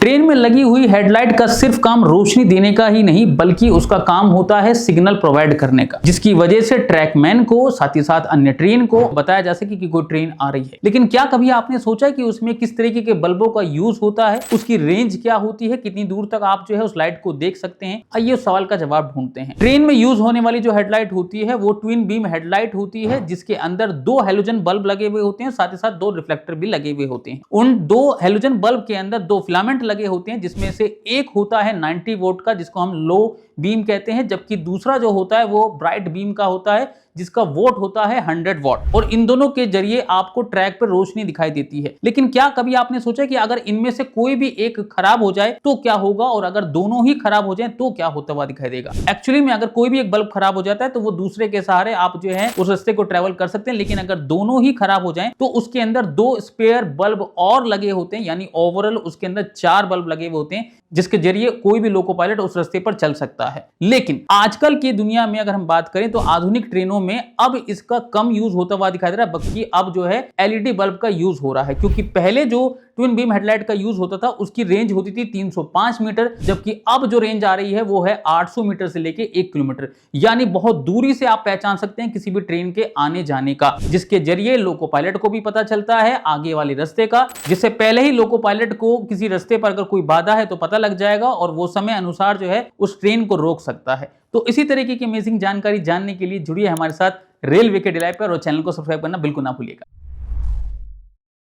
Train में लगी हुई हेडलाइट का सिर्फ काम रोशनी देने का ही नहीं बल्कि उसका काम होता है सिग्नल प्रोवाइड करने का, जिसकी वजह से ट्रैकमैन को साथ ही साथ अन्य ट्रेन को बताया जा सके कि कोई ट्रेन आ रही है। लेकिन क्या कभी आपने सोचा कि उसमें किस तरीके के बल्बों का यूज होता है, उसकी रेंज क्या होती है, कितनी दूर तक आप जो है उस लाइट को देख सकते हैं? आइए उस सवाल का जवाब ढूंढते हैं। ट्रेन में यूज होने वाली जो हेडलाइट होती है वो ट्विन बीम हेडलाइट होती है, जिसके अंदर दो हेलोजन बल्ब लगे हुए होते हैं, साथ ही साथ दो रिफ्लेक्टर भी लगे हुए होते हैं। उन दो हेलोजन बल्ब के अंदर दो फिलामेंट लगे होते हैं, जिसमें से एक होता है 90 वोल्ट का, जिसको हम लो बीम कहते हैं, जबकि दूसरा जो होता है वो ब्राइट बीम का होता है, जिसका वोट होता है 100 वॉट। और इन दोनों के जरिए आपको ट्रैक पर रोशनी दिखाई देती है। लेकिन क्या कभी आपने सोचा कि अगर इनमें से कोई भी एक खराब हो जाए तो क्या होगा, और अगर दोनों ही खराब हो जाए तो क्या होता हुआ दिखाई देगा? एक्चुअली में अगर कोई भी एक बल्ब खराब हो जाता है तो वो दूसरे के सहारे आप जो है उस रास्ते को ट्रेवल कर सकते हैं, लेकिन अगर दोनों ही खराब हो जाएं तो उसके अंदर दो स्पेयर बल्ब और लगे होते हैं, यानी ओवरऑल उसके अंदर 4 बल्ब लगे हुए होते हैं, जिसके जरिए कोई भी लोको पायलट उस रास्ते पर चल सकता है। लेकिन आजकल की दुनिया में अगर हम बात करें तो आधुनिक ट्रेनों में अब इसका कम यूज होता हुआ दिखाई दे रहा है, बल्कि अब जो है एलईडी बल्ब का यूज हो रहा है। क्योंकि पहले जो ट्विन बीम हेडलाइट का यूज होता था उसकी रेंज होती थी 305 मीटर, जबकि अब जो रेंज आ रही है वो है 800 मीटर से लेके 1 किलोमीटर, यानी बहुत दूरी से आप पहचान सकते हैं किसी भी ट्रेन के आने जाने का, जिसके जरिए लोको पायलट को भी पता चलता है आगे वाले रास्ते का, जिससे पहले ही लोको पायलट को किसी रास्ते पर अगर कोई बाधा है तो पता लग जाएगा और वो समय अनुसार जो है उस ट्रेन को रोक सकता है। तो इसी तरीके की अमेजिंग जानकारी जानने के लिए जुड़िए हमारे साथ रेलवे के डिलाइव पर, और चैनल को सब्सक्राइब करना बिल्कुल ना भूलिएगा।